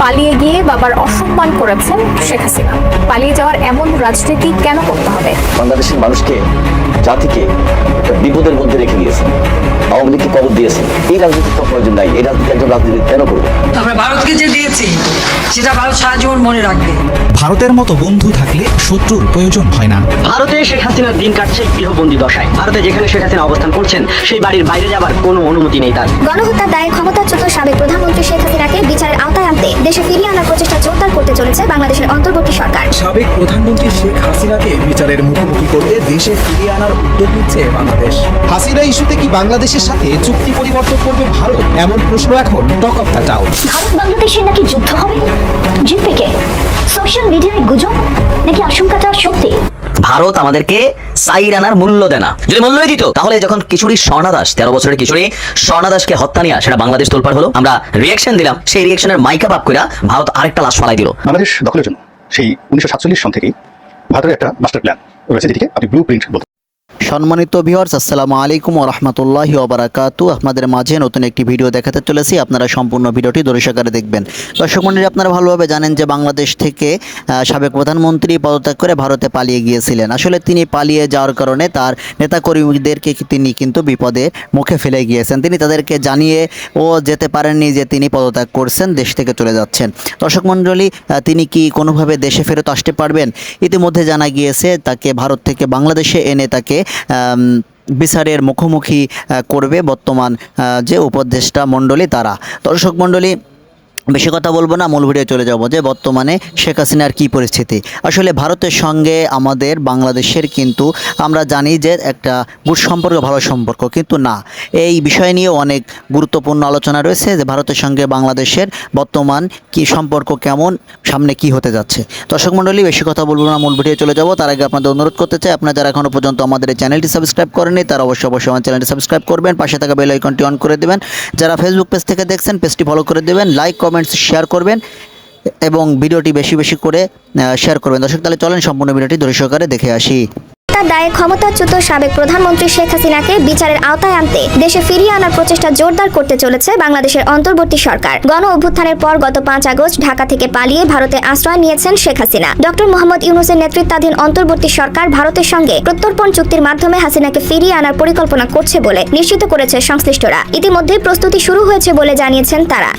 পালিয়ে গিয়ে বাবার অসম্মান করেছেন শেখ হাসিনা। পালিয়ে যাওয়ার এমন রাজনীতি কেন করতে হবে? বাংলাদেশের মানুষকে, জাতিকে একটা বিপদের মধ্যে রেখে দিয়েছেন, আওয়ামী লীগকে কবর দিয়েছেন। এই রাজনীতির তো প্রয়োজন নাই। এই রাজনীতি একজন রাজনীতি কেন করবো? আমরা ভারতকে যে দিয়েছি সেটা ভারত সারা জীবন মনে রাখবে। ভারতের মতো বন্ধু থাকলে শত্রুর প্রয়োজন হয় না। ভারতে শেখ হাসিনার দিন কাটছে গৃহবন্দী দশায়। ভারতে যেখানে শেখ হাসিনা অবস্থান করছেন সেই বাড়ির বাইরে যাবার কোনো অনুমতি নেই তার। গণহত্যার দায়ে ক্ষমতাচ্যুত সাবেক প্রধানমন্ত্রী শেখ হাসিনাকে বিচারের আওতায় আনতে দেশে ফিরিয়ে আনার প্রচেষ্টা জোরদার করতে চলেছে বাংলাদেশের অন্তর্বর্তী সরকার। সাবেক প্রধানমন্ত্রী শেখ হাসিনাকে বিচারের মুখোমুখি করতে দেশে ফিরিয়ে আনার উদ্যোগ নিচ্ছে বাংলাদেশ। হাসিনা ইস্যুতে কি বাংলাদেশের সাথে চুক্তি পরিবর্তন করবে ভারত? এমন প্রশ্ন এখন talk of the town. Bharat বাংলাদেশের নাকি যুদ্ধ হবে? জিতবে কে? সোশ্যাল মিডিয়ায় গুজব নাকি আশঙ্কাটা সত্যি? ভারত আমাদেরকে সাইর আনার মূল্য দেয় না। যদি মূল্যই দিত তাহলে যখন কিশোরী স্বর্ণা দাস, 13 বছরের কিশোরী স্বর্ণা দাসকে হত্যা নিয়ে সেটা বাংলাদেশ তোলপাড় হলো, আমরা রিয়াকশন দিলাম, সেই রিয়াকশনের মাইকা বাপ করে ভারত আরেকটা লাশ ফালাই দিল। বাংলাদেশ দখলের জন্য সেই 1947 সন থেকেই ভারতের একটা মাস্টার প্ল্যান রয়েছে, যেটিকে আপনি ব্লু প্রিন্ট বলতে। সম্মানিত ভিউয়ার্স, আসসালামু আলাইকুম ওয়া রাহমাতুল্লাহি ওয়া বারাকাতুহু। আপনাদের মাঝে নতুন একটি ভিডিও দেখাতে চলেছি, আপনারা সম্পূর্ণ ভিডিওটি ধৈর্য সহকারে দেখবেন। দর্শক মণ্ডলী, আপনারা ভালোভাবে জানেন যে বাংলাদেশ থেকে সাবেক প্রধানমন্ত্রী পদত্যাগ করে ভারতে পালিয়ে গিয়েছিলেন। আসলে তিনি পালিয়ে যাওয়ার কারণে তার নেতাকর্মীদেরকে তিনি কিন্তু বিপদে মুখে ফেলে গিয়েছেন। তিনি তাদেরকে জানিয়ে ও যেতে পারেননি যে তিনি পদত্যাগ করছেন, দেশ থেকে চলে যাচ্ছেন। দর্শক মণ্ডলী, তিনি কি কোনোভাবে দেশে ফেরত আসতে পারবেন? ইতিমধ্যে জানা গিয়েছে তাকে ভারত থেকে বাংলাদেশে এনে তাকে বিচারের মুখোমুখি করবে বর্তমান যে উপদেষ্টা মণ্ডলী তারা। দর্শক মণ্ডলী, বেশি কথা বলবো না, মূল ভিডিও চলে যাব যে বর্তমানে শেখ হাসিনার কী পরিস্থিতি। আসলে ভারতের সঙ্গে আমাদের বাংলাদেশের কিন্তু আমরা জানি যে একটা গুড সম্পর্ক, ভালো সম্পর্ক, কিন্তু না, এই বিষয় নিয়ে অনেক গুরুত্বপূর্ণ আলোচনা রয়েছে যে ভারতের সঙ্গে বাংলাদেশের বর্তমান কি সম্পর্ক, কেমন, সামনে কি হতে যাচ্ছে। দর্শক মণ্ডলী, বেশি কথা বলবো না, মূল ভিডিও চলে যাব। তার আগে আপনাদের অনুরোধ করতে চাই, আপনারা যারা এখনও পর্যন্ত আমাদের এই চ্যানেলটি সাবস্ক্রাইব করেননি তারা অবশ্যই আমার চ্যানেলটি সাবস্ক্রাইব করবেন, পাশে থাকা বেল আইকনটি অন করে দেবেন। যারা ফেসবুক পেজ থেকে দেখছেন পেজটি ফলো করে দেবেন, লাইক কমেন্টস শেয়ার করবেন এবং ভিডিওটি বেশি বেশি করে শেয়ার করবেন। দর্শক, তাহলে চলেন সম্পূর্ণ ভিডিওটি ধৈর্য সহকারে দেখে আসি। দায়ে ক্ষমতাচ্যুত সাবেক প্রধানমন্ত্রী শেখ হাসিনাকে বিচারের আওতায় আনতে দেশে ফিরিয়ে আনার প্রচেষ্টা জোরদার করতে চলেছে বাংলাদেশের অন্তর্বর্তী সরকার। গণ অভ্যুত্থানের পর গত 5 আগস্ট ঢাকা থেকে পালিয়ে ভারতে আশ্রয় নিয়েছেন শেখ হাসিনা। ডক্টর মোহাম্মদ ইউনূসের নেতৃত্বাধীন অন্তর্বর্তী সরকার ভারতের সঙ্গে প্রত্যর্পণ চুক্তির মাধ্যমে হাসিনাকে ফিরিয়ে আনার পরিকল্পনা করছে বলে নিশ্চিত করেছে সংশ্লিষ্টরা। ইতিমধ্যে প্রস্তুতি শুরু হয়েছে বলে জানিয়েছেন তারা।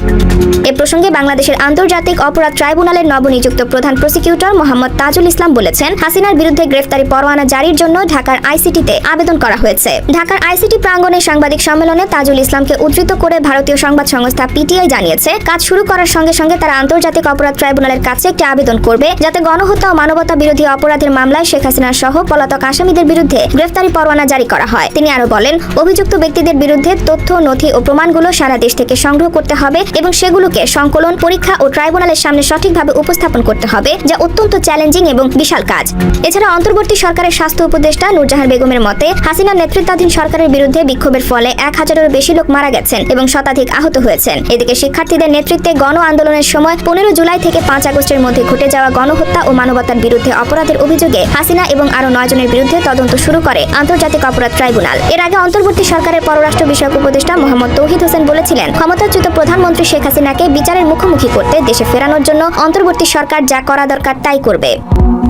এ প্রসঙ্গে বাংলাদেশের আন্তর্জাতিক অপরাধ ট্রাইব্যুনালের নবনিযুক্ত প্রধান প্রসিকিউটর মোহাম্মদ তাজুল ইসলাম বলেছেন, হাসিনার বিরুদ্ধে গ্রেফতারি পরোয়ানা জারির জন্য ঢাকার আইসিটিতে আবেদন করা হয়েছে। ঢাকার আইসিটি প্রাঙ্গণে সাংবাদিক সম্মেলনে তাজুল ইসলামকে উদ্ধৃত করে ভারতীয় সংবাদ সংস্থা পিটিআই জানিয়েছে, কাজ শুরু করার সঙ্গে সঙ্গে তারা আন্তর্জাতিক অপরাধ ট্রাইব্যুনালের কাছে একটি আবেদন করবে যাতে গণহত্যা ও মানবতা বিরোধী অপরাধের মামলায় শেখ হাসিনা সহ পলাতক আসামিদের বিরুদ্ধে গ্রেফতারি পরোয়ানা জারি করা হয়। তিনি আরো বলেন, অভিযুক্ত ব্যক্তিদের বিরুদ্ধে তথ্য, নথি ও প্রমাণগুলো সারা দেশ থেকে সংগ্রহ করতে হবে এবং সেগুলোকে সংকলন, পরীক্ষা ও ট্রাইব্যুনালের সামনে সঠিকভাবে উপস্থাপন করতে হবে, যা অত্যন্ত চ্যালেঞ্জিং এবং বিশাল কাজ। এছাড়া অন্তর্বর্তী সরকারের স্বাস্থ্য উপদেষ্টা নূরজাহান বেগমের মতে, হাসিনার নেতৃত্বাধীন সরকারের বিরুদ্ধে বিক্ষোভের ফলে 1000-এরও বেশি লোক মারা গেছেন এবং শতাধিক আহত হয়েছেন। এদিকে শিক্ষার্থীদের নেতৃত্বে গণ আন্দোলনের সময় 15 জুলাই থেকে 5 আগস্টের মধ্যে ঘটে যাওয়া গণহত্যা ও মানবতার বিরুদ্ধে অপরাধের অভিযোগে হাসিনা এবং আরো 9 জনের বিরুদ্ধে তদন্ত শুরু করে আন্তর্জাতিক অপরাধ ট্রাইব্যুনাল। এর আগে অন্তর্বর্তী সরকারের পররাষ্ট্র বিষয়ক উপদেষ্টা মোহাম্মদ তৌহিদ হোসেন বলেছিলেন, ক্ষমতাচ্যুত প্রধানমন্ত্রী শেখ হাসিনাকে বিচারের মুখোমুখি করতে দেশে ফেরানোর জন্য অন্তর্বর্তী সরকার যা করা দরকার তাই করবে।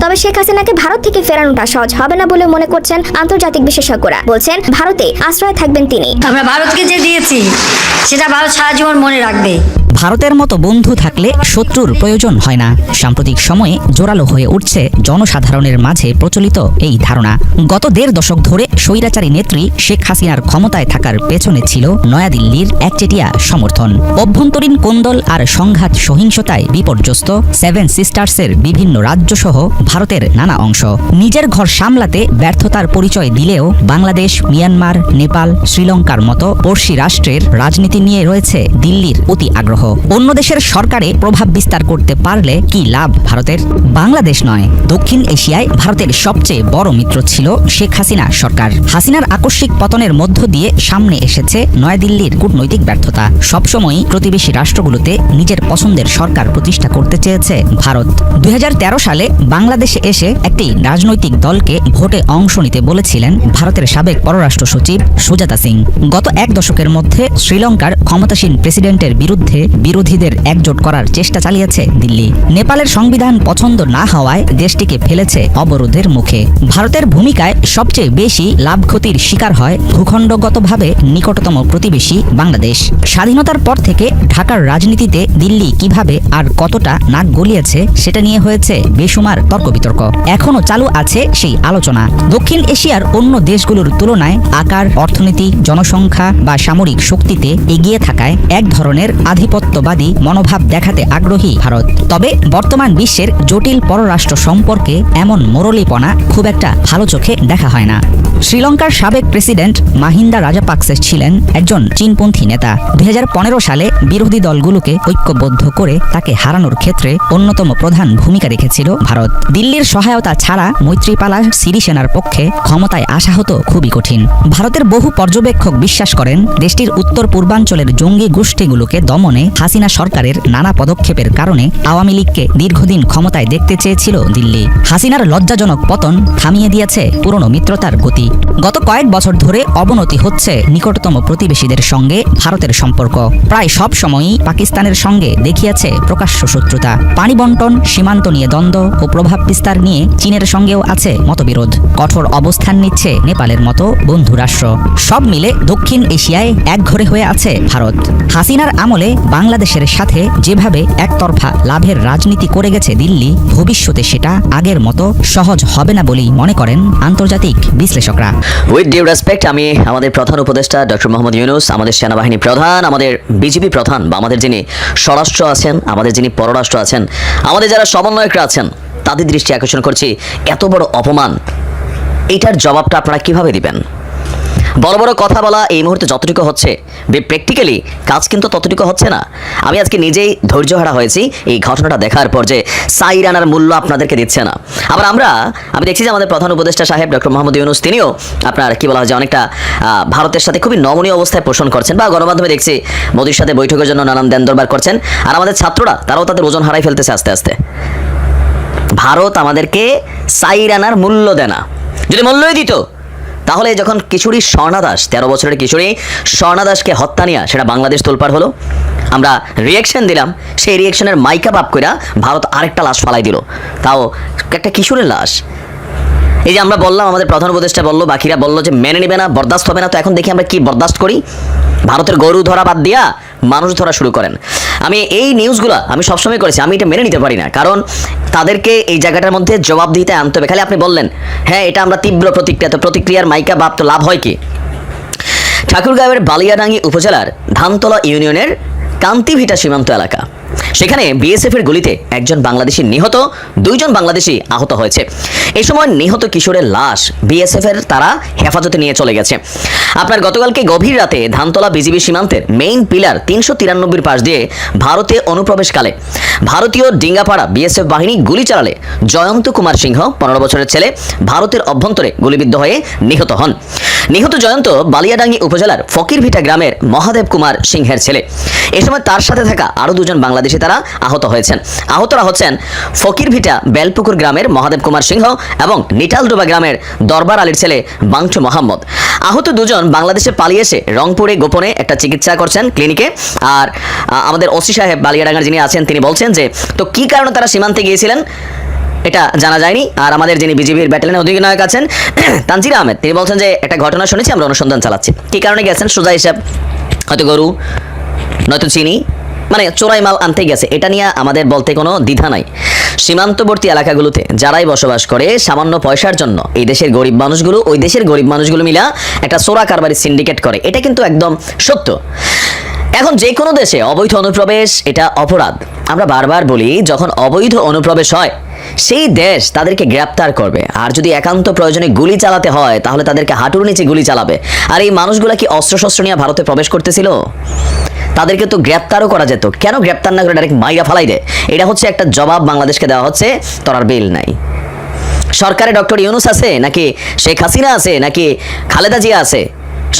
তবে শেখ হাসিনাকে ভারত থেকে ফেরানোটা সহজ হবে না বলে মনে করছেন আন্তর্জাতিক বিশেষজ্ঞরা। বলছেন, ভারতে আশ্রয় থাকবেন তিনি। আমরা ভারতকে যে দিয়েছি সেটা ভারত সারা জীবন মনে রাখবে। ভারতের মতো বন্ধু থাকলে শত্রুর প্রয়োজন হয় না। সাম্প্রতিক সময়ে জোরালো হয়ে উঠছে জনসাধারণের মাঝে প্রচলিত এই ধারণা। গত 1.5 দশক ধরে স্বৈরাচারী নেত্রী শেখ হাসিনার ক্ষমতায় থাকার পেছনে ছিল নয়াদিল্লির একচেটিয়া সমর্থন। অভ্যন্তরীণ কোন্দল আর সংঘাত সহিংসতায় বিপর্যস্ত 7 সিস্টার্সের বিভিন্ন রাজ্য সহ ভারতের নানা অংশ নিজের ঘর সামলাতে ব্যর্থতার পরিচয় দিলেও বাংলাদেশ, মিয়ানমার, নেপাল, শ্রীলঙ্কার মতো পড়শি রাষ্ট্রের রাজনীতি নিয়ে রয়েছে দিল্লির অতি আগ্রহ। অন্য দেশের সরকারে প্রভাব বিস্তার করতে পারলে কি লাভ ভারতের? বাংলাদেশ নয়, দক্ষিণ এশিয়ায় ভারতের সবচেয়ে বড় মিত্র ছিল শেখ হাসিনা সরকার। হাসিনার আকস্মিক পতনের মধ্য দিয়ে সামনে এসেছে নয়াদিল্লির কূটনৈতিক ব্যর্থতা। সবসময়ই প্রতিবেশী রাষ্ট্রগুলোতে নিজের পছন্দের সরকার প্রতিষ্ঠা করতে চেয়েছে ভারত। 2013 সালে বাংলাদেশে এসে একটি রাজনৈতিক দলকে ভোটে অংশ নিতে বলেছিলেন ভারতের সাবেক পররাষ্ট্র সচিব সুজাতা সিং। গত 1 দশকের মধ্যে শ্রীলঙ্কার ক্ষমতাসীন প্রেসিডেন্টের বিরুদ্ধে বিরোধীদের একজোট করার চেষ্টা চালিয়েছে দিল্লি। নেপালের সংবিধান পছন্দ না হওয়ায় দেশটিকে ফেলেছে অবরোধের মুখে। ভারতের ভূমিকায় সবচেয়ে বেশি লাভ ক্ষতির শিকার হয় ভূখণ্ডগতভাবে নিকটতম প্রতিবেশী বাংলাদেশ। স্বাধীনতার পর থেকে ঢাকার রাজনীতিতে দিল্লি কিভাবে আর কতটা নাক গলিয়েছে সেটা নিয়ে হয়েছে বেসুমার তর্ক বিতর্ক। এখনো চালু আছে সেই আলোচনা। দক্ষিণ এশিয়ার অন্য দেশগুলোর তুলনায় আকার, অর্থনীতি, জনসংখ্যা বা সামরিক শক্তিতে এগিয়ে থাকায় এক ধরনের আধিপত্যবাদী মনোভাব দেখাতে আগ্রহী ভারত। তবে বর্তমান বিশ্বের জটিল পররাষ্ট্র সম্পর্কে এমন মোরলীপনা খুব একটা ভালো চোখে দেখা হয় না। শ্রীলঙ্কার সাবেক প্রেসিডেন্ট মাহিন্দা রাজাপাকসে ছিলেন একজন চীনপন্থী নেতা। 2015 সালে বিরোধী দলগুলোকে ঐক্যবদ্ধ করে তাকে হারানোর ক্ষেত্রে অন্যতম প্রধান ভূমিকা রেখেছিল ভারত। দিল্লির সহায়তা ছাড়া মৈত্রীপালা সিরিসেনার পক্ষে ক্ষমতায় আসা হতো খুবই কঠিন। ভারতের বহু পর্যবেক্ষক বিশ্বাস করেন দেশটির উত্তর পূর্বাঞ্চলের জঙ্গি গোষ্ঠীগুলোকে দমনে হাসিনা সরকারের নানা পদক্ষেপের কারণে আওয়ামী লীগকে দীর্ঘদিন ক্ষমতায় দেখতে চেয়েছিল দিল্লি। হাসিনার লজ্জাজনক পতন থামিয়ে দিয়েছে পুরনো মিত্রতার গতি। গত কয়েক বছর ধরে অবনতি হচ্ছে নিকটতম প্রতিবেশীদের সঙ্গে ভারতের সম্পর্ক। প্রায় সব সময়ই পাকিস্তানের সঙ্গে দেখিয়েছে প্রকাশ্য শত্রুতা। পানি বন্টন, সীমান্ত নিয়ে দ্বন্দ্ব ও প্রভাব বিস্তার নিয়ে চীনের সঙ্গেও আছে মতবিরোধ। কঠোর অবস্থান নিচ্ছে নেপালের মতো বন্ধু রাষ্ট্র। সব মিলে দক্ষিণ এশিয়ায় একঘরে হয়ে আছে ভারত। হাসিনার আমলে বাংলাদেশের সাথে যেভাবে একতরফা লাভের রাজনীতি করে গেছে দিল্লি, ভবিষ্যতে সেটা আগের মতো সহজ হবে না বলেই মনে করেন আন্তর্জাতিক বিশ্লেষকরা। উইথ ডিউ রেসপেক্ট, আমি আমাদের প্রধান উপদেষ্টা ডক্টর মোহাম্মদ ইউনূস, আমাদের সেনাবাহিনী প্রধান, আমাদের বিজেপি প্রধান বা আমাদের যিনি স্বরাষ্ট্র আছেন, আমাদের যিনি পররাষ্ট্র আছেন, আমাদের যারা সমন্বয়করা আছেন, তাদের দৃষ্টি আকর্ষণ করছি এত বড় অপমান, এটার জবাবটা আপনারা কিভাবে দিবেন? বড় বড় কথা বলা এই মুহূর্তে যতটুকু হচ্ছে, প্র্যাকটিক্যালি কাজ কিন্তু ততটুকু হচ্ছে না। আমি আজকে নিজেই ধৈর্যহারা হয়েছি এই ঘটনাটা দেখার পর যে সাইর আনার মূল্য আপনাদেরকে দিচ্ছে না। আবার আমি দেখছি যে আমাদের প্রধান উপদেষ্টা সাহেব ডক্টর মোহাম্মদ ইউনূস তিনিও আপনার কি বলা হয় যে অনেকটা ভারতের সাথে খুবই নমনীয় অবস্থায় পোষণ করছেন, বা গণমাধ্যমে দেখছি মোদির সাথে বৈঠকের জন্য নানান দেন দরবার করছেন। আর আমাদের ছাত্ররা তারাও তাদের ওজন হারাই ফেলতেছে আস্তে আস্তে। ভারত আমাদেরকে সাইর আনার মূল্য দেয় না। যদি মূল্যই দিত তাহলে যখন কিশোরী স্বর্ণা দাস, 13 বছরের কিশোরী স্বর্ণা দাসকে হত্যা নিয়ে সেটা বাংলাদেশ তোলপাড় হলো, আমরা রিয়াকশন দিলাম, সেই রিয়াকশনের মাইকা বাপ কইরা ভারত আরেকটা লাশ ফালাই দিল, তাও একটা কিশোরের লাশ। এই যে আমরা বললাম, আমাদের প্রধান উপদেষ্টা বললো, বাকিরা বললো যে মেনে নেবে না, বরদাস্ত হবে না, তো এখন দেখি আমরা কি বরদাস্ত করি। ভারতের গরু ধরা বাদ দিয়া মানুষ ধরা শুরু করেন। আমি এই নিউজগুলো আমি সবসময় করেছি, আমি এটা মেনে নিতে পারি না, কারণ তাদেরকে এই জায়গাটার মধ্যে জবাবদিহিতে আনতে হবে। খালি আপনি বললেন হ্যাঁ এটা আমরা তীব্র প্রতিক্রিয়া, তো প্রতিক্রিয়ার মাইকা বাপ তো লাভ হয় কি? ঠাকুরগাঁওয়ের বালিয়াডাঙ্গি উপজেলার ধানতলা ইউনিয়নের কান্তিভিটা সীমান্ত এলাকা, সেখানে বিএসএফ এর গুলিতে একজন বাংলাদেশি নিহত, 2 জন বাংলাদেশি আহত হয়েছে। এই সময় নিহত কিশোরের লাশ বিএসএফ এর তারা হেফাজতে নিয়ে চলে গেছে। আপনার গতকালকে গভীর রাতে ধানতলা বিজিবি সীমান্তের মেইন পিলার 393 পাশ দিয়ে ভারতে অনুপ্রবেশকালে ভারতীয় ডিঙ্গাপাড়া বিএসএফ বাহিনী গুলি চালালে জয়ন্ত কুমার সিংহ 15 বছরের ছেলে ভারতের অভ্যন্তরে গুলিবিদ্ধ হয়ে নিহত হন। নিহত জয়ন্ত বালিয়াডাঙ্গি উপজেলার ফকিরভিটা গ্রামের মহাদেব কুমার সিংহের ছেলে। এ সময় তার সাথে থাকা আরো 2 জন বাংলাদেশি তারা আহত হয়েছেন। আহতরা হচ্ছেন ফকিরভিটা বেলপুকুর গ্রামের মহাদেব কুমার সিংহ এবং নিটালডোবা গ্রামের দরবার আলীর ছেলে বাংচু মোহাম্মদ। আহত 2 জন বাংলাদেশে পালিয়ে এসে রংপুরে গোপনে একটা চিকিৎসা করছেন ক্লিনিকে। আর আমাদের ওসি সাহেব বালিয়াডাঙ্গার যিনি আছেন তিনি বলছেন যে তো কি কারণে তারা সীমান্তে গিয়েছিলেন এটা জানা যায়নি। আর আমাদের যিনি বিজিবির ব্যাটালিয়নের অধিনায়ক আছেন তানজির আহমেদ, তিনি বলছেন যে একটা ঘটনা শুনেছি, আমরা অনুসন্ধান চালাচ্ছি। কি কারণে গেছেন সোজা হিসাব, হয়তো গরু নয়তো চিনি, মানে চোরাই মাল আনতে গেছে, এটা নিয়ে আমাদের বলতে কোনো দ্বিধা নাই। সীমান্তবর্তী এলাকাগুলোতে যারাই বসবাস করে সামান্য পয়সার জন্য এই দেশের গরিব মানুষগুলো ওই দেশের গরিব মানুষগুলো মিলা একটা চোরা কারবারি সিন্ডিকেট করে, এটা কিন্তু একদম সত্য। এখন যে কোনো দেশে অবৈধ অনুপ্রবেশ এটা অপরাধ। আমরা বারবার বলি যখন অবৈধ অনুপ্রবেশ হয় সেই দেশ তাদেরকে গ্রেপ্তার করবে, আর যদি একান্ত প্রয়োজনে গুলি চালাতে হয় তাহলে তাদেরকে হাঁটুর নিচে গুলি চালাবে। আর এই মানুষগুলা কি অস্ত্রশস্ত্র নিয়ে ভারতে প্রবেশ করতেছিল? তাদেরকে তো গ্রেপ্তারও করা যেত, কেন গ্রেপ্তার না করে ডাইরেক্ট মাইরা ফালাই দেয়? এটা হচ্ছে একটা জবাব বাংলাদেশকে দেওয়া হচ্ছে, তোরার বিল নাই। সরকারে ডক্টর ইউনূস আছে নাকি শেখ হাসিনা আছে নাকি খালেদা জিয়া আছে,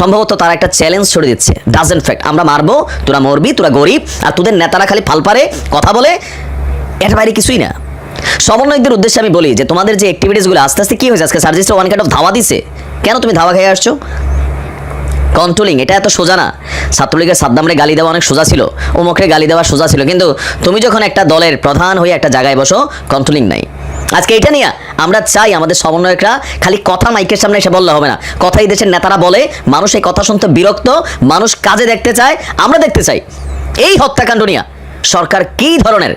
সম্ভবত তারা একটা চ্যালেঞ্জ ছড়ে দিচ্ছে, ডাজেন্ট ফ্যাক্ট আমরা মারবো, তোরা মরবি, তোরা গরিব, আর তোদের নেতারা খালি ফালপারে কথা বলে, এর বাইরে কিছুই না। সমন্বয়কদের উদ্দেশ্যে আমি বলি যে তোমাদের যে অ্যাক্টিভিটিসগুলো আস্তে আস্তে কি হয়েছে, আজকে সার্জিসটা ওয়ান কাইন্ড অফ ধাওয়া দিছে, কেন তুমি ধাওয়া খেয়ে আসছো? কন্ট্রোলিং এটা এত সোজা না। ছাত্রলীগের সাদ্দামরে গালি দেওয়া অনেক সোজা ছিল, ওমকরে গালি দেওয়া সোজা ছিল, কিন্তু তুমি যখন একটা দলের প্রধান হয়ে একটা জায়গায় বসো, কন্ট্রোলিং নাই। আজকে এটা নিয়ে আমরা চাই আমাদের সমন্বয়করা খালি কথা মাইকের সামনে এসে বললে হবে না, কথাই দেশের নেতারা বলে, মানুষ এই কথা শুনতে বিরক্ত, মানুষ কাজে দেখতে চায়, আমরা দেখতে চাই এই হত্যাকাণ্ড নিয়ে সরকার কী ধরনের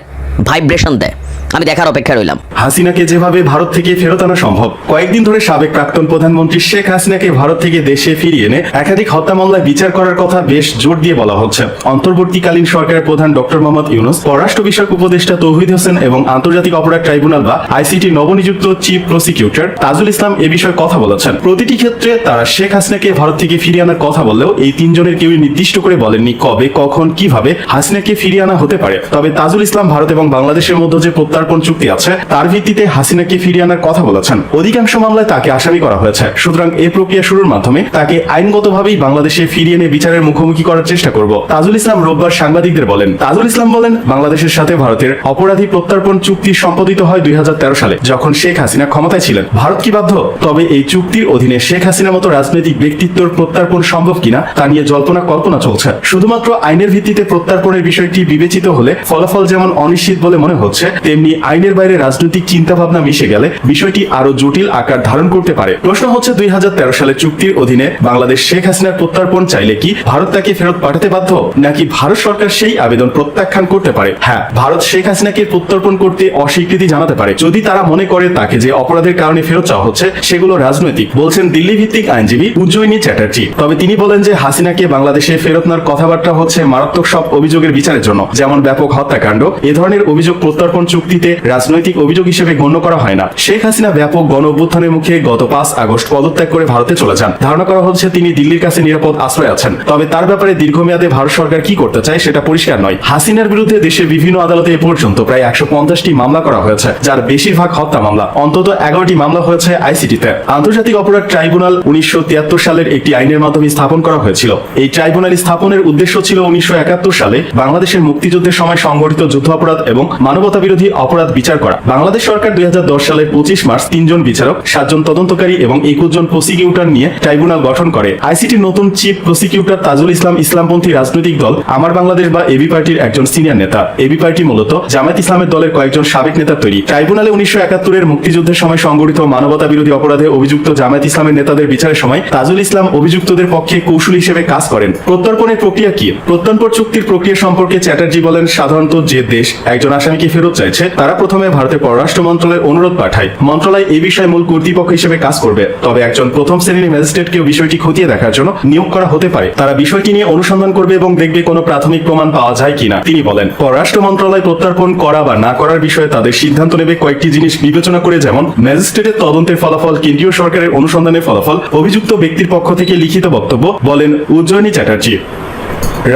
ভাইব্রেশন দেয়। আমি দেখার অপেক্ষা রইলাম। হাসিনাকে যেভাবে ভারত থেকে ফেরত আনা সম্ভব, কয়েকদিন ধরে সাবেক প্রাক্তন প্রধানমন্ত্রী শেখ হাসিনাকে ভারত থেকে দেশে ফিরিয়ে এনে একাধিক হত্যা মামলায় বিচার করার কথা বেশ জোর দিয়ে বলা হচ্ছে। অন্তর্বর্তীকালীন সরকারের প্রধান ডক্টর মোহাম্মদ ইউনূস, পররাষ্ট্র বিষয়ক উপদেষ্টা তৌহিদ হোসেন এবং আন্তর্জাতিক অপরাধ ট্রাইব্যুনাল বা আইসিটি নবনিযুক্ত চিফ প্রসিকিউটর তাজুল ইসলাম এ বিষয়ে কথা বলেছেন। প্রতিটি ক্ষেত্রে তারা শেখ হাসিনাকে ভারত থেকে ফিরিয়ে আনার কথা বললেও এই তিনজনের কেউই নির্দিষ্ট করে বলেননি কবে, কখন, কিভাবে হাসিনাকে ফিরিয়ে আনা হতে পারে। তবে তাজুল ইসলাম ভারত এবং বাংলাদেশের মধ্যে যে প্রত্যর্পণ চুক্তি আছে তার ভিত্তিতে হাসিনাকে ফিরিয়ে আনার কথা বলেছেন। অধিকাংশ মামলায় তাকে আসামি করা হয়েছে, সুতরাং এই প্রক্রিয়া শুরুর মাধ্যমে তাকে আইনগতভাবেই বাংলাদেশে ফিরিয়ে এনে বিচারের মুখোমুখি করার চেষ্টা করব। তাজুল ইসলাম রোববার সাংবাদিকদের বলেন। তাজুল ইসলাম বলেন, বাংলাদেশের সাথে ভারতের অপরাধী প্রত্যর্পণ চুক্তি সম্পাদিত হয় 2013 সালে, যখন শেখ হাসিনা ক্ষমতায় ছিলেন। ভারত কি বাধ্য? তবে এই চুক্তির অধীনে শেখ হাসিনার মতো রাজনৈতিক ব্যক্তিত্বের প্রত্যর্পণ সম্ভব কিনা তা নিয়ে জল্পনা কল্পনা চলছে। শুধুমাত্র আইনের ভিত্তিতে প্রত্যর্পণের বিষয়টি বিবেচিত হলে ফলাফল যেমন অনিশ্চিত বলে মনে হচ্ছে, তেমনি আইনের বাইরে রাজনৈতিক চিন্তা ভাবনা মিশে গেলে বিষয়টি আরো জটিল আকার ধারণ করতে পারে। প্রশ্ন হচ্ছে 2013 সালের চুক্তির অধীনে বাংলাদেশ শেখ হাসিনার প্রত্যর্পণ চাইলে কি ভারত তাকে ফেরত পাঠাতে বাধ্য, নাকি ভারত সরকার সেই আবেদন প্রত্যাখ্যান করতে পারে? হ্যাঁ, ভারত শেখ হাসিনাকে প্রত্যর্পণ করতে অস্বীকৃতি জানাতে পারে যদি তারা মনে করে তাকে যে অপরাধের কারণে ফেরত চাওয়া হচ্ছে সেগুলো রাজনৈতিক, বলছেন দিল্লি ভিত্তিক আইনজীবী উজ্জয়িনী চ্যাটার্জি। তবে তিনি বলেন যে হাসিনাকে বাংলাদেশে ফেরত নেওয়ার কথাবার্তা হচ্ছে মারাত্মক সব অভিযোগের বিচারের জন্য, যেমন ব্যাপক হত্যাকাণ্ড। এ ধরনের অভিযোগ প্রত্যর্পণ চুক্তিতে রাজনৈতিক অভিযোগ হিসেবে গণ্য করা হয় না। শেখ হাসিনা ব্যাপক গণ অভ্যুত্থানের মুখে গত 5 আগস্ট পদত্যাগ করে ভারতে চলে যান। ধারণা করা হচ্ছে তিনি দিল্লির কাছে নিরাপদ আশ্রয় আছেন। তবে তার ব্যাপারে দীর্ঘমেয়াদে ভারত সরকার কি করতে চায় সেটা পরিষ্কার নয়। হাসিনার বিরুদ্ধে দেশের বিভিন্ন আদালতে এ পর্যন্ত প্রায় 150টি মামলা করা হয়েছে, যার বেশিরভাগ হত্যা মামলা। অন্তত 11টি মামলা হয়েছে আইসিটিতে। আন্তর্জাতিক অপরাধ ট্রাইব্যুনাল 1973 সালের একটি আইনের মাধ্যমে স্থাপন করা হয়েছিল। এই ট্রাইব্যুনাল স্থাপনের উদ্দেশ্য ছিল 1971 সালে বাংলাদেশের মুক্তিযুদ্ধের সময় সংঘটিত যুদ্ধ অপরাধ এবং মানবতা বিরোধী অপরাধ বিচার করা। বাংলাদেশ সরকার 2010 সালের 25 মার্চ 3 জন বিচারক, 7 জন তদন্তকারী এবং 21 জন প্রসিকিউটর নিয়ে ট্রাইব্যুনাল গঠন করে। আইসিটির নতুন চিফ প্রসিকিউটর তাজুল ইসলাম ইসলামপন্থী রাজনৈতিক দল আমার বাংলাদেশ বা এবি পার্টির একজন সিনিয়র নেতা। এবি পার্টি মূলত জামায়াত ইসলামের দলের কয়েকজন সাবেক নেতার তৈরি। ট্রাইব্যুনালে 1971 এর মুক্তিযুদ্ধের সময় সংঘটিত মানবতা বিরোধী অপরাধে অভিযুক্ত জামায়াত ইসলামের নেতাদের বিচারের সময় তাজুল ইসলাম অভিযুক্তদের পক্ষে কৌশলী হিসেবে কাজ করেন। প্রত্যর্পণের প্রক্রিয়া কি? প্রত্যর্পণ চুক্তির প্রক্রিয়া সম্পর্কে চ্যাটার্জি বলেন, সাধারণত যে দেশ একজন আসামিকে ফেরত চাইছে তারা প্রথমে ভারতের পররাষ্ট্র মন্ত্রণালয়ের অনুরোধ পাঠায়। মন্ত্রণালয় এই বিষয়ে মূল কর্তৃপক্ষ হিসেবে কাজ করবে। তবে একজন প্রথম শ্রেণীর ম্যাজিস্ট্রেটকেও বিষয়টি খতিয়ে দেখার জন্য নিয়োগ করা হতে পারে। তারা বিষয়টি নিয়ে অনুসন্ধান করবে এবং দেখবে কোনো প্রাথমিক প্রমাণ পাওয়া যায় কিনা। তিনি বলেন, পররাষ্ট্র মন্ত্রণালয় প্রত্যর্পণ করা বা না করার বিষয়ে তাদের সিদ্ধান্ত নেবে কয়েকটি জিনিস বিবেচনা করে, যেমন ম্যাজিস্ট্রেটের তদন্তের ফলাফল, কেন্দ্রীয় সরকারের অনুসন্ধানের ফলাফল, অভিযুক্ত ব্যক্তির পক্ষ থেকে লিখিত বক্তব্য, বলেন উজ্জয়িনী চ্যাটার্জি।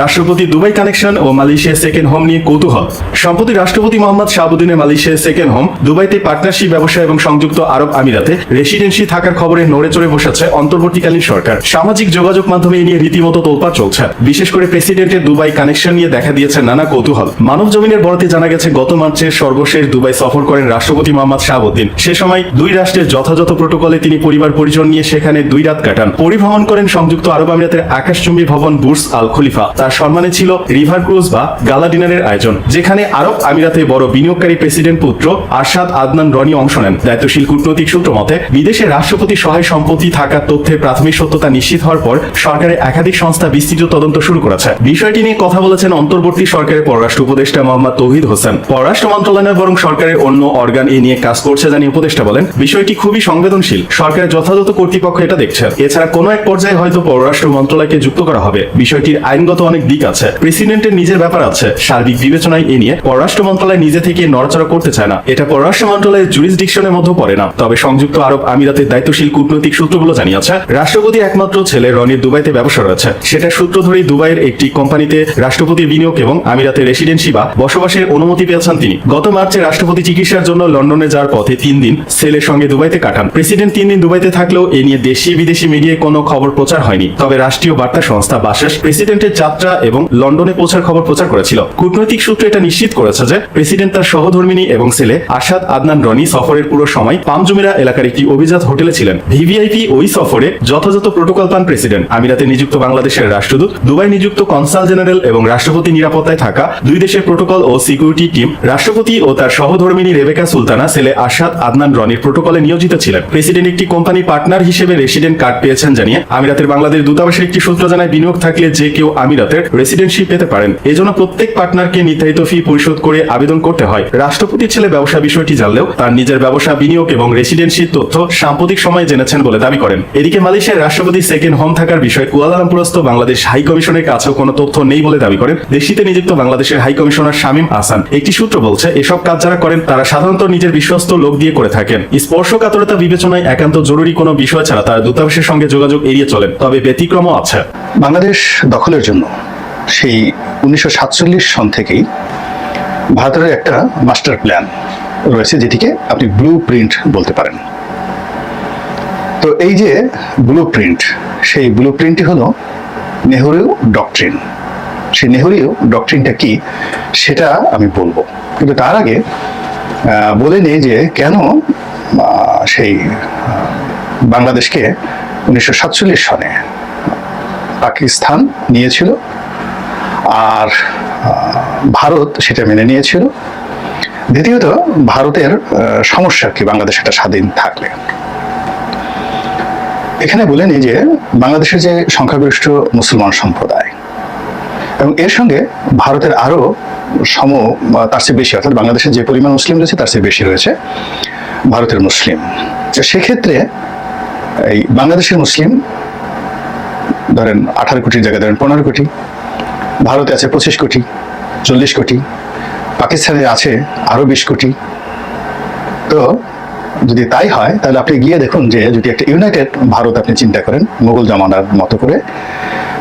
রাষ্ট্রপতি দুবাই কানেকশন ও মালয়েশিয়া সেকেন্ড হোম নিয়ে কৌতূহল। সম্প্রতি রাষ্ট্রপতি মোহাম্মদ শাহাবুদ্দিনের মালয়েশিয়া সেকেন্ড হোম দুবাইতে পার্টনারশিপ ব্যবসা এবং সংযুক্ত আরব আমিরাতে রেসিডেন্সি থাকার খবরে নড়ে চড়ে বসেছে অন্তর্বর্তীকালীন সরকার। সামাজিক যোগাযোগ মাধ্যমে এ নিয়ে রীতিমতো তোলপাড় চলছে। বিশেষ করে প্রেসিডেন্টের দুবাই কানেকশন নিয়ে দেখা দিয়েছে নানা কৌতূহল। মানব জমিনের বরাতে জানা গেছে গত মার্চে সর্বশেষ দুবাই সফর করেন রাষ্ট্রপতি মোহাম্মদ শাহাবুদ্দিন। সে সময় দুই রাষ্ট্রের যথাযথ প্রটোকলে তিনি পরিবার পরিজন নিয়ে সেখানে 2 রাত কাটান। পরিভ্রমণ করেন সংযুক্ত আরব আমিরাতের আকাশচুম্বী ভবন বুর্জ আল খলিফা। তার সম্মানে ছিল রিভার ক্রুজ বা গালা ডিনারের আয়োজন, যেখানে আরব আমিরাতে বড় বিনিয়োগকারী প্রেসিডেন্ট পুত্র আরশাদ আদনান রনি অংশ নেন। দায়িত্বশীল কূটনৈতিক সূত্র মতে, বিদেশে রাষ্ট্রপতি সহায় সম্পত্তি থাকার তথ্যের প্রাথমিক সত্যতা নিশ্চিত হওয়ার পর সরকারের একাধিক সংস্থা বিস্তৃত তদন্ত শুরু করেছে। বিষয়টি নিয়ে কথা বলেছেন অন্তর্বর্তী সরকারের পররাষ্ট্র উপদেষ্টা মোহাম্মদ তৌহিদ হোসেন। পররাষ্ট্র মন্ত্রণালয় বরং সরকারের অন্য অর্গান এ নিয়ে কাজ করছে জানিয়ে উপদেষ্টা বলেন, বিষয়টি খুবই সংবেদনশীল, সরকারের যথাযথ কর্তৃপক্ষ এটা দেখছে। এছাড়া কোনো এক পর্যায়ে হয়তো পররাষ্ট্র মন্ত্রণালয়কে যুক্ত করা হবে। বিষয়টির আইনগত অনেক দিক আছে, প্রেসিডেন্টের নিজের ব্যাপার আছে। সার্বিক বিবেচনায় এ নিয়ে পররাষ্ট্র মন্ত্রণালয় নিজে থেকে নড়াচড়া করতে চায় না। এটা পররাষ্ট্র মন্ত্রণালয়ের জুরিসডিকশনের মধ্যে পড়ে না। তবে সংযুক্ত আরব আমিরাতের দায়িত্বশীল কূটনৈতিক সূত্রগুলো জানিয়েছে, রাষ্ট্রপতির একমাত্র ছেলে রনির দুবাইতে ব্যবসা রয়েছে। সেটা সূত্র ধরেই দুবাইয়ের একটি কোম্পানিতে রাষ্ট্রপতির বিনিয়োগ এবং আমিরাতে রেসিডেন্সি বা বসবাসের অনুমতি পেয়েছেন তিনি। গত মার্চে রাষ্ট্রপতি চিকিৎসার জন্য লন্ডনে যাওয়ার পথে 3 দিন ছেলের সঙ্গে দুবাইতে কাটান। প্রেসিডেন্ট 3 দিন দুবাইতে থাকলেও এ নিয়ে দেশি বিদেশি মিডিয়ায় কোনো খবর প্রচার হয়নি। তবে রাষ্ট্রীয় বার্তা সংস্থা বাসাস প্রেসিডেন্টের যাত্রা এবং লন্ডনে পৌঁছার খবর প্রচার করেছিল। কূটনৈতিক সূত্র এটা নিশ্চিত করেছে যে প্রেসিডেন্ট তার সহধর্মিণী এবং ছেলে আসাদ আদনান রনি সফরের পুরো সময় পামজুমেরা এলাকার একটি অভিজাত হোটেলে ছিলেন। ভিভিআইপি ওই সফরে যথাযথ প্রোটোকল পান প্রেসিডেন্ট। আমিরাতে নিযুক্ত বাংলাদেশের রাষ্ট্রদূত, দুবাই নিযুক্ত কনসাল জেনারেল এবং রাষ্ট্রপতি নিরাপত্তায় থাকা দুই দেশের প্রোটোকল ও সিকিউরিটি টিম রাষ্ট্রপতি ও তার সহধর্মিণী রেবেকা সুলতানা ছেলে আসাদ আদনান রনির প্রোটোকলে নিয়োজিত ছিলেন। প্রেসিডেন্ট একটি কোম্পানি পার্টনার হিসেবে রেসিডেন্ট কার্ড পেয়েছেন জানিয়ে আমিরাতের বাংলাদেশ দূতাবাসের একটি সূত্র জানায়, বিনিয়োগ থাকলে যে কেউ আমিরাতের রেসিডেন্টশিপ পেতে পারেন। এজন্য প্রত্যেক পার্টনারকে নির্ধারিত ফি পরিশোধ করে আবেদন করতে হয়। রাষ্ট্রপতির ছেলে ব্যবসা বিষয়টি জানলেও তার নিজের ব্যবসা, বিনিয়োগ এবং রেসিডেন্সির তথ্য সাম্প্রতিক সময়ে জেনেছেন বলে দাবি করেন। এদিকে মালয়েশিয়ার রাষ্ট্রপতি সেকেন্ড হোম থাকার বিষয়ে কুয়ালালামপুরস্থ বাংলাদেশ হাই কমিশনের কাছেও কোনো তথ্য নেই বলে দাবি করেন দেশটিতে নিযুক্ত বাংলাদেশের হাই কমিশনার শামীম আহসান। একটি সূত্র বলছে, এসব কাজ যারা করেন তারা সাধারণত নিজের বিশ্বস্ত লোক দিয়ে করে থাকেন। স্পর্শকাতরতা বিবেচনায় একান্ত জরুরি কোনো বিষয় ছাড়া তারা দূতাবাসের সঙ্গে যোগাযোগ এড়িয়ে চলেন। তবে ব্যতিক্রমও আছে। বাংলাদেশ দখলের জন্য সেই 1947 সন থেকেই ভারতের একটা মাস্টার প্ল্যান রয়েছে, যেটিকে আপনি ব্লু প্রিন্ট বলতে পারেন। তো এই যে ব্লু প্রিন্ট, সেই ব্লু প্রিন্টই হলো নেহরু ডক্ট্রিন। সেই নেহরু ডক্ট্রিনটা কি সেটা আমি বলবো, কিন্তু তার আগে বলে নেই যে কেন সেই বাংলাদেশকে 1947 সনে পাকিস্তান নিয়েছিল আর ভারত সেটা মেনে নিয়েছিল। দ্বিতীয়ত, ভারতের সমস্যা কি বাংলাদেশ একটা স্বাধীন থাকলে। এখানে বলে নিই যে বাংলাদেশের যে সংখ্যাগরিষ্ঠ মুসলমান সম্প্রদায় এবং এর সঙ্গে ভারতের আরো তার চেয়ে বেশি, অর্থাৎ বাংলাদেশের যে পরিমাণ মুসলিম রয়েছে তার চেয়ে বেশি রয়েছে ভারতের মুসলিম। সেক্ষেত্রে এই বাংলাদেশের মুসলিম ধরেন 18 কোটির জায়গায় ধরেন 15 কোটি, ভারতে আছে 25 কোটি, 40 কোটি, পাকিস্তানে আছে আরো 20 কোটি। তো যদি তাই হয় তাহলে আপনি গিয়ে দেখুন যে যদি একটা ইউনাইটেড ভারত আপনি চিন্তা করেন মুঘল জমানার মতো করে,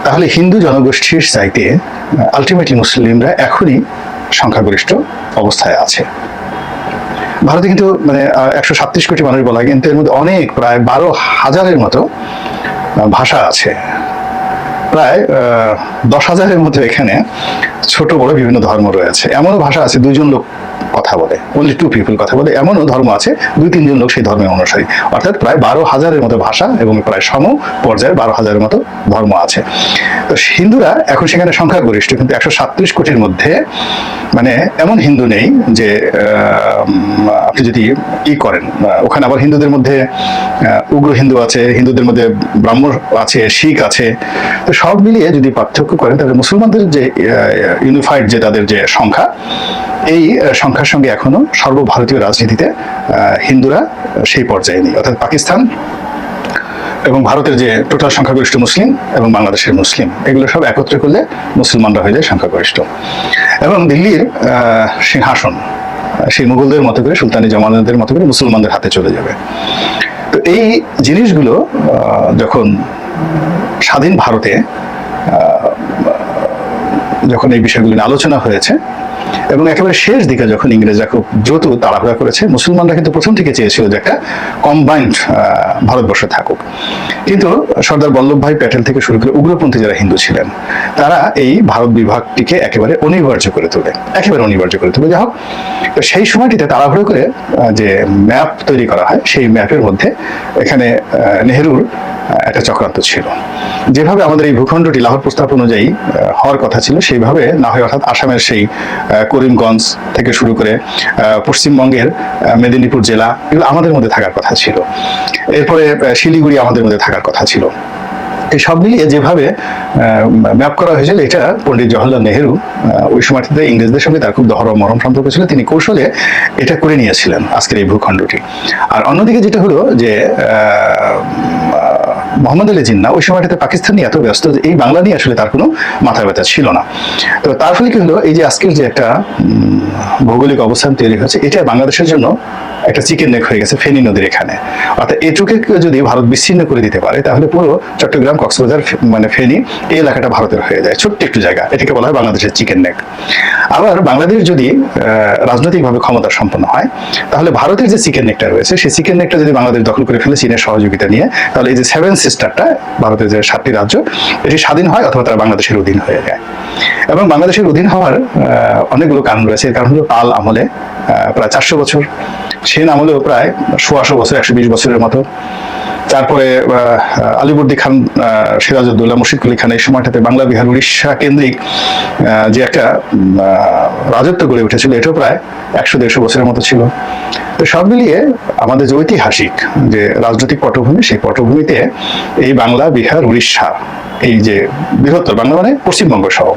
তাহলে হিন্দু জনগোষ্ঠীর চাইতে আলটিমেটলি মুসলিমরা এখনই সংখ্যাগরিষ্ঠ অবস্থায় আছে। ভারতে কিন্তু 137 কোটি মানুষ বলা হয়, কিন্তু এর মধ্যে অনেক প্রায় 12,000-এর মতো ভাষা আছে। প্রায় 10,000-এর মতো এখানে ছোট বড় বিভিন্ন ধর্ম রয়েছে। এমনও ভাষা আছে 2 জন লোক কথা বলে, only 2 people কথা বলে। এমনও ধর্ম আছে 2-3 জন লোক সেই ধর্মের অনুসারী। অর্থাৎ প্রায় 12,000-এর মতো ভাষা এবং প্রায় সম পর্যায়ে 12,000-এর মতো ধর্ম আছে। তো হিন্দুরা এখন সেখানে সংখ্যাগরিষ্ঠ, কিন্তু 137 কোটির মধ্যে এমন হিন্দু নেই যে আপনি যদি করেন ওখানে আবার হিন্দুদের মধ্যে উগ্র হিন্দু আছে, হিন্দুদের মধ্যে ব্রাহ্মণ আছে, শিখ আছে। তো সব মিলিয়ে যদি পার্থক্য করেন তাহলে মুসলমানদের যে ইউনিফাইড যে তাদের যে সংখ্যা, এই সংখ্যার সঙ্গে এখনো সর্বভারতীয় রাজনীতিতে হিন্দুরা সেই পর্যায়ে নেই। অর্থাৎ পাকিস্তান এবং ভারতের যে টোটাল সংখ্যাগরিষ্ঠ মুসলিম এবং বাংলাদেশের মুসলিম, এগুলো সব একত্রে করলে মুসলমানরা হয়ে যায় সংখ্যাগরিষ্ঠ। এবং দিল্লির সিংহাসন সেই মুঘলদের মতো করে, সুলতানি জামানদের মতো করে মুসলমানদের হাতে চলে যাবে। তো এই জিনিসগুলো যখন স্বাধীন ভারতে যখন এই বিষয়গুলো নিয়ে আলোচনা হয়েছে এবং একেবারে শেষ দিকে যখন ইংরেজরা খুব দ্রুত তাড়াহুড়া করেছে, মুসলমানরা কিন্তু প্রথম থেকে চেয়েছিল যে একটা কম্বাইন্ড ভারতবর্ষ থাকুক। কিন্তু সর্দার বল্লভভাই প্যাটেল থেকে শুরু করে উগ্রপন্থী যারা হিন্দু ছিলেন তারা এই ভারত বিভাগটিকে একেবারে অনিবার্য করে তোলে, যাই হোক। তো সেই সময়টিতে তাড়াহুড়ো করে যে ম্যাপ তৈরি করা হয়, সেই ম্যাপের মধ্যে এখানে নেহেরুর একটা চক্রান্ত ছিল। যেভাবে আমাদের এই ভূখণ্ডটি লাহোর প্রস্তাব অনুযায়ী হওয়ার কথা ছিল সেইভাবে না হয়, অর্থাৎ আসামের সেই করিমগঞ্জ থেকে শুরু করে পশ্চিমবঙ্গের মেদিনীপুর জেলা, এগুলো আমাদের মধ্যে থাকার কথা ছিল। এরপরে শিলিগুড়ি আমাদের মধ্যে থাকার কথা ছিল। এই সব মিলিয়ে যেভাবে ম্যাপ করা হয়েছিল, এটা পণ্ডিত জওহরলাল নেহেরু ওই সময়টিতে ইংরেজদের সঙ্গে তার খুব মরম সম্পর্ক ছিল, তিনি কৌশলে এটা করে নিয়েছিলেন আজকের এই ভূখণ্ডটি। আর অন্যদিকে যেটা হলো যে মোহাম্মদ আলী জিন্নাহ ওই সময়টাতে পাকিস্তান নিয়ে এত ব্যস্ত যে এই বাংলা নিয়ে আসলে তার কোনো মাথা ব্যথা ছিল না। তো তার ফলে কি হলো, এই যে আজকের যে একটা ভৌগোলিক অবস্থান তৈরি হয়েছে, এটা বাংলাদেশের জন্য একটা চিকেন নেক হয়ে গেছে ফেনী নদীর এখানে। অর্থাৎ এটুকে যদি ভারত বিচ্ছিন্ন করে দিতে পারে তাহলে পুরো চট্টগ্রাম, কক্সবাজার, ফেনী এই এলাকাটা ভারতের হয়ে যায়। ছোট্ট একটু জায়গা, এটাকে বলা হয় বাংলাদেশের চিকেন নেক। আবার বাংলাদেশ যদি রাজনৈতিকভাবে ক্ষমতা সম্পন্ন হয় তাহলে ভারতের যে চিকেন নেকটা রয়েছে সেই চিকেন নেকটা যদি বাংলাদেশ দখল করে ফেলে চীনের সহযোগিতা নিয়ে, তাহলে এই যে 7 সিস্টার সিস্টারটা, ভারতের যে 7টি রাজ্য, এটি স্বাধীন হয় অথবা তারা বাংলাদেশের অধীন হয়ে যায়। এবং বাংলাদেশের অধীন হওয়ার অনেকগুলো কারণ রয়েছে। এর কারণ হলো পাল আমলে প্রায় 400 বছর, সেন আমলেও প্রায় 100 বছর, 120 বছরের মতো। তারপরে আলিবর্দী খান, সিরাজউদ্দৌলা, মুর্শিদ কুলি খান এই সময়টাতে বাংলা, বিহার, উড়িষ্যা কেন্দ্রিক যে একটা রাজত্ব গড়ে উঠেছিল, এটাও প্রায় 100-150 বছরের মতো ছিল। তো সব মিলিয়ে আমাদের যে ঐতিহাসিক যে রাজনৈতিক পটভূমি, সেই পটভূমিতে এই বাংলা, বিহার, উড়িষ্যা, এই যে বৃহত্তর বাংলা মানে পশ্চিমবঙ্গ সহ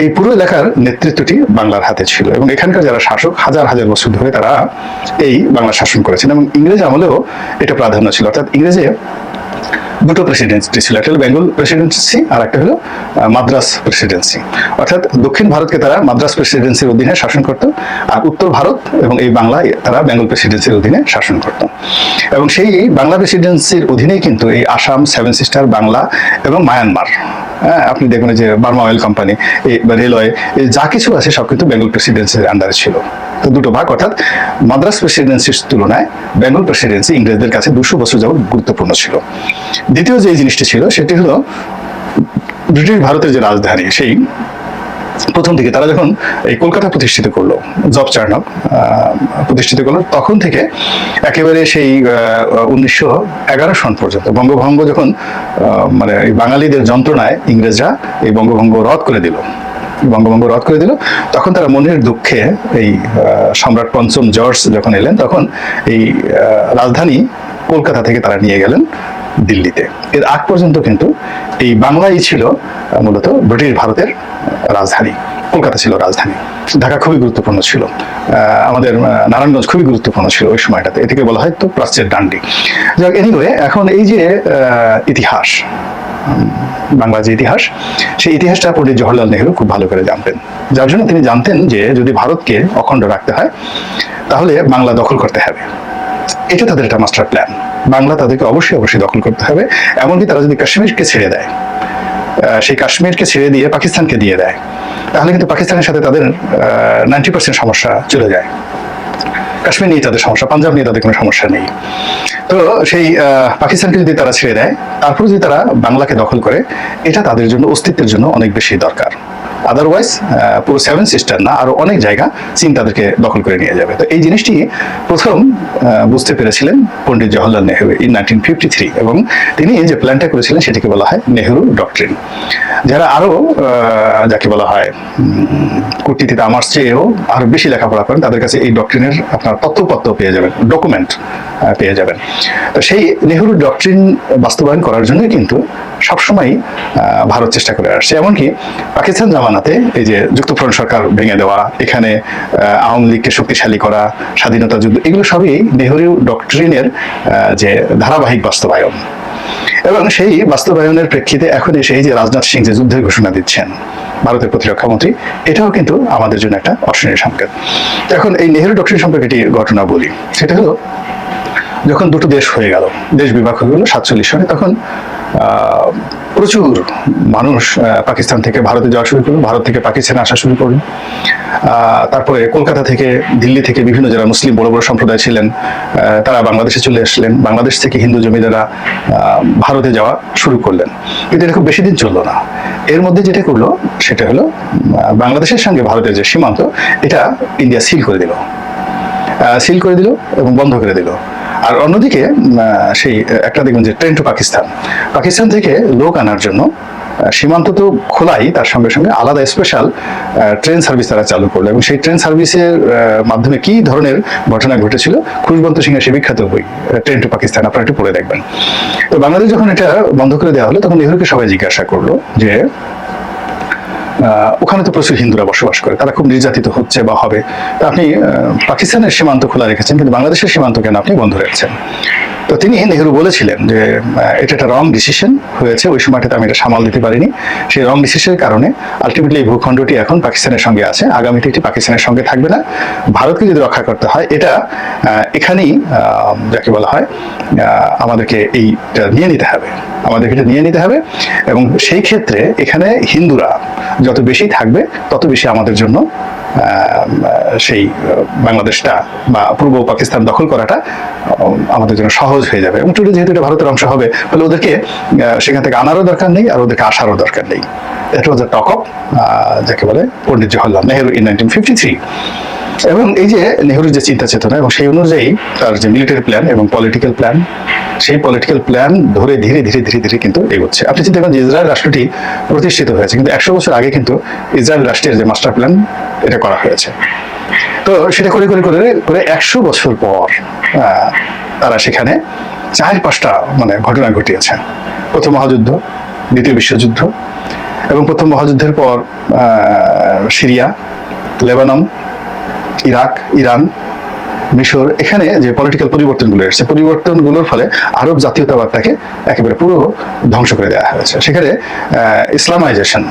এই পুরো এলাকার নেতৃত্বটি বাংলার হাতে ছিল। এবং এখানকার যারা শাসক হাজার হাজার বছর ধরে তারা এই বাংলা শাসন করেছেন। এবং ইংরেজ আমলেও এটা প্রাধান্য ছিল, অর্থাৎ ইংরেজে দুটো প্রেসিডেন্সি ছিল, একটা হলো বেঙ্গল প্রেসিডেন্সি আর একটা হলো মাদ্রাস প্রেসিডেন্সি। অর্থাৎ দক্ষিণ ভারতকে তারা মাদ্রাস প্রেসিডেন্সির অধীনে শাসন করত, আর উত্তর ভারত এবং এই বাংলায় তারা বেঙ্গল প্রেসিডেন্সির অধীনে শাসন করত। এবং সেই বাংলা প্রেসিডেন্সির অধীনেই কিন্তু এই আসাম, 7 সিস্টার, বাংলা এবং মায়ানমার, আপনি দেখবেন যে বার্মা অয়েল কোম্পানি, এই রেলওয়ে, যা কিছু আছে সব কিন্তু বেঙ্গল প্রেসিডেন্সির আন্ডারে ছিল। তো দুটো ভাগ, অর্থাৎ মাদ্রাস প্রেসিডেন্সির তুলনায় বেঙ্গল প্রেসিডেন্সি ইংরেজদের কাছে 200 বছর যাবত গুরুত্বপূর্ণ ছিল। দ্বিতীয় যে জিনিসটি ছিল সেটি হলো ব্রিটিশ ভারতের যে রাজধানী, সেই প্রথম দিকে তারা যখন এই কলকাতা প্রতিষ্ঠিত করলো, জব চার্নক প্রতিষ্ঠিত করলো, তখন থেকে একেবারে সেই 1911 সন পর্যন্ত বঙ্গভঙ্গ যখন মানে এই বাঙালিদের যন্ত্রণায় ইংরেজরা এই বঙ্গভঙ্গ রদ করে দিল, তখন তারা মনের দুঃখে এই সম্রাট পঞ্চম জর্জ যখন এলেন, তখন এই রাজধানী কলকাতা থেকে তারা নিয়ে গেলেন দিল্লিতে। এর আগ পর্যন্ত কিন্তু এই বাংলাই ছিল মূলত ব্রিটিশ ভারতের রাজধানী, কলকাতা ছিল রাজধানী। ঢাকা খুবই গুরুত্বপূর্ণ ছিল, আমাদের নারায়ণগঞ্জ খুবই গুরুত্বপূর্ণ ছিল ওই সময়টাতে, এটাকে বলা হয় তো প্রাচ্যের ডান্ডি। যাক, এনিওয়ে, এখন এই যে ইতিহাস, বাংলার যে ইতিহাস, সেই ইতিহাসটা পণ্ডিত জওহরলাল নেহরু খুব ভালো করে জানতেন, যার জন্য তিনি জানতেন যে যদি ভারতকে অখণ্ড রাখতে হয় তাহলে বাংলা দখল করতে হবে। এটা তাদের একটা মাস্টার প্ল্যান, বাংলা তাদেরকে অবশ্যই দখল করতে হবে। এমনকি তারা যদি কাশ্মীরকে ছেড়ে দেয়, সেই কাশ্মীরকে ছেড়ে দিয়ে পাকিস্তানকে দিয়ে দেয়, তাহলে কিন্তু পাকিস্তানের সাথে তাদের 90% সমস্যা চলে যায়। কাশ্মীর নিয়ে তাদের সমস্যা, পাঞ্জাব নিয়ে তাদের কোনো সমস্যা নেই। তো সেই পাকিস্তানকে যদি তারা ছেড়ে দেয়, তারপর যদি তারা বাংলাকে দখল করে, এটা তাদের জন্য অস্তিত্বের জন্য অনেক বেশি দরকার। আদারওয়াইজ পুরো 7 সিস্টার না, আরো অনেক জায়গা চীন তাদেরকে দখল করে নিয়ে যাবে। তো এই জিনিসটি প্রথম বুঝতে পেরেছিলেন পণ্ডিত জওহরলাল নেহরু ইন 1953, এবং তিনি যে প্ল্যানটা করেছিলেন সেটিকে বলা হয় নেহরু ডক্ট্রিন। যারা আরো যাকে বলা হয় কূটনীতিতে আমার চেয়েও আরো বেশি লেখাপড়া করেন, তাদের কাছে এই ডক্ট্রিনের আপনার তথ্যপত্র পেয়ে যাবেন, ডকুমেন্ট পেয়ে যাবেন। তো সেই নেহরু ডক্ট্রিন বাস্তবায়ন করার জন্য কিন্তু সবসময় ভারত চেষ্টা করে আসছে। এমনকি পাকিস্তান জামানাতে এই যে যুক্তফ্রন্ট সরকার ভেঙে দেওয়া, এখানে আওয়ামী লীগকে শক্তিশালী করা, স্বাধীনতা যুদ্ধ, এগুলো সবই নেহরু ডক্ট্রিনের যে ধারাবাহিক বাস্তবায়ন। এবং সেই বাস্তবায়নের প্রেক্ষিতে এখন এসে এই যে রাজনাথ সিং যে যুদ্ধের ঘোষণা দিচ্ছেন, ভারতের প্রতিরক্ষা মন্ত্রী, এটাও কিন্তু আমাদের জন্য একটা অশনীয় সংকেত। এখন এই নেহরু ডক্ট্রিন সম্পর্কে একটি ঘটনা বলি। সেটা হলো যখন দুটো দেশ হয়ে গেল, দেশ বিভাগ হয়ে গেল 47 সনে, তখন প্রচুর মানুষ পাকিস্তান থেকে ভারতে যাওয়া শুরু করলো, ভারত থেকে পাকিস্তানে আসা শুরু করলো। তারপরে কলকাতা থেকে, দিল্লি থেকে বিভিন্ন যারা মুসলিম বড় বড় সম্প্রদায় ছিলেন তারা বাংলাদেশে চলে আসলেন, বাংলাদেশ থেকে হিন্দু জমিদাররা ভারতে যাওয়া শুরু করলেন। কিন্তু এটা খুব বেশি দিন চললো না। এর মধ্যে যেটা করলো সেটা হলো বাংলাদেশের সঙ্গে ভারতের যে সীমান্ত, এটা ইন্ডিয়া সিল করে দিল এবং বন্ধ করে দিল। আর অন্যদিকে সেই একটা দেখবেন যে ট্রেন টু পাকিস্তান থেকে লোক আনার জন্য সীমান্ত তো খোলাই, তার সঙ্গে সঙ্গে আলাদা স্পেশাল ট্রেন সার্ভিস তারা চালু করলো। এবং সেই ট্রেন সার্ভিসের মাধ্যমে কি ধরনের ঘটনা ঘটেছিল, খুশবন্ত সিংহের সে বিখ্যাত বই ট্রেন টু পাকিস্তান, আপনারা একটু পড়ে দেখবেন। তো বাংলাদেশ যখন এটা বন্ধ করে দেওয়া হলো, তখন নেহরুকে সবাই জিজ্ঞাসা করলো যে ওখানে তো প্রচুর হিন্দুরা বসবাস করে, তারা খুব নির্যাতিত হচ্ছে বা হবে, তা আপনি পাকিস্তানের সীমান্ত খোলা রেখেছেন কিন্তু বাংলাদেশের সীমান্ত কেন আপনি বন্ধ রেখেছেন? তো তিনি, নেহরু বলেছিলেন যে এটা একটা রং ডিসিশন হয়েছে, ওই সময়টাতে আমি এটা সামাল দিতে পারিনি। সেই রং ডিসিশনের কারণে আলটিমেটলি এই ভূখণ্ডটি এখন পাকিস্তানের সঙ্গে আছে, আগামীতে এটি পাকিস্তানের সঙ্গে থাকবে না। ভারতকে যদি রক্ষা করতে হয়, এটা এখানেই যাকে বলা হয় আমাদেরকে এইটা নিয়ে নিতে হবে, এবং সেই ক্ষেত্রে এখানে হিন্দুরা যত বেশি থাকবে তত বেশি আমাদের জন্য সেই বাংলাদেশটা বা পূর্ব পাকিস্তান দখল করাটা আমাদের জন্য সহজ হয়ে যাবে। এবং টুডে যেহেতু এটা ভারতের অংশ হবে, ফলে ওদেরকে সেখান থেকে আনারও দরকার নেই, আর ওদেরকে আসারও দরকার নেই। এটা হচ্ছে টক অফ, যাকে বলে পণ্ডিত জওহরলাল নেহেরু ইন 1953। এবং এই যে নেহেরুর যে চিন্তা চেতনা এবং সেই অনুযায়ী তার যে মিলিটারি প্ল্যান এবং পলিটিক্যাল প্ল্যান, সেই পলিটিক্যাল প্ল্যান ধরে ধীরে ধীরে ধীরে ধীরে কিন্তু এগোচ্ছে। আপনি চিন্তা করেন যে ইসরায়েল রাষ্ট্রটি প্রতিষ্ঠিত হয়েছে, কিন্তু 100 বছর আগে কিন্তু ইসরায়েল রাষ্ট্রের যে মাস্টার প্ল্যান এটা করা হয়েছে। তো সেটা করে করে করে করে 100 বছর পর তারা সেখানে 4-5টা মানে ঘটনা ঘটিয়েছে। প্রথম মহাযুদ্ধ, দ্বিতীয় বিশ্বযুদ্ধ, এবং প্রথম মহাযুদ্ধের পর সিরিয়া, লেবানন, ইরাক, ইরান, মিশর, এখানে যে পলিটিক্যাল পরিবর্তনগুলো এসেছে, পরিবর্তনগুলোর ফলে আরব জাতীয়তাবাদটাকে একেবারে পুরো ধ্বংস করে দেওয়া হয়েছে। সেখানে ইসলামাইজেশন,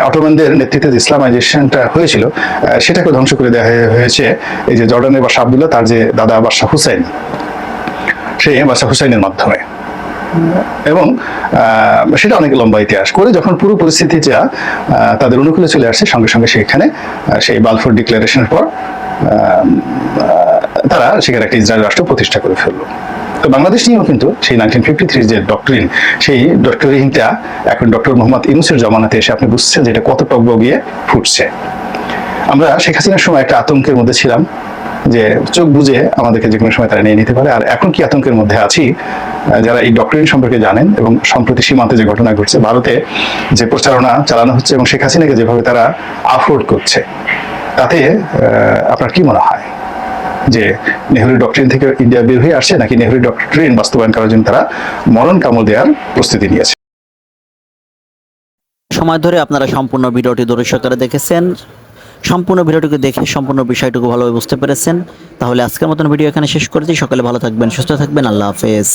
অটোমানদের নেতৃত্বে যে ইসলামাইজেশনটা হয়েছিল সেটাকে ধ্বংস করে দেওয়া হয়েছে এই যে জর্ডানের বাদশা আব্দুল্লাহ, তার যে দাদা বাদশা হুসাইন, সেই বাদশা হুসাইনের মাধ্যমে। এবং সেটা অনেক লম্বা ইতিহাস করে যখন পুরো পরিস্থিতিটা তাদের অনুকূলে চলে আসছে, সঙ্গে সঙ্গে সেখানে সেই বালফোর ডিক্লারেশনের পর তারা সেখানে একটা ইসরায়েল রাষ্ট্র প্রতিষ্ঠা করে ফেললো। তো বাংলাদেশ নিয়েও কিন্তু সেই 1953 যে ডক্টরিন, সেই ডক্টরিনটা এখন ডক্টর মোহাম্মদ ইউনূসের জমানাতে এসে আপনি বুঝছেন যে এটা কত টগবগিয়ে ফুটছে। আমরা শেখ হাসিনার সময় একটা আতঙ্কের মধ্যে ছিলাম যে চোখ বুঝে আমাদেরকে যে কোনো সময় তারা নিয়ে নিতে পারে। আর এখন কি আতঙ্কের মধ্যে আছি, যারা এই ডক্টরিন সম্পর্কে জানেন এবং সম্প্রতি সীমান্তে যে ঘটনা ঘটছে, ভারতে যে প্রচারণা চালানো হচ্ছে এবং শেখ হাসিনাকে যেভাবে তারা আফোর্ড করছে, তাতে আপনার কি মনে হয় যে নেহেরু ডক্টরিন থেকে ইন্ডিয়া বের হয়ে আসছে, নাকি নেহেরু ডক্টরিন বাস্তবায়ন করার জন্য তারা মরণ কামড় দেওয়ার প্রস্তুতি নিয়েছে? সময় ধরে আপনারা সম্পূর্ণ ভিডিওটি ধৈর্য সহকারে দেখেছেন, সম্পূর্ণ ভিডিওটিকে দেখে সম্পূর্ণ বিষয়টুকু ভালোভাবে বুঝতে পেরেছেন। তাহলে আজকের মতন ভিডিও এখানে শেষ করছি। সকালে ভালো থাকবেন, সুস্থ থাকবেন, আল্লাহ হাফেজ।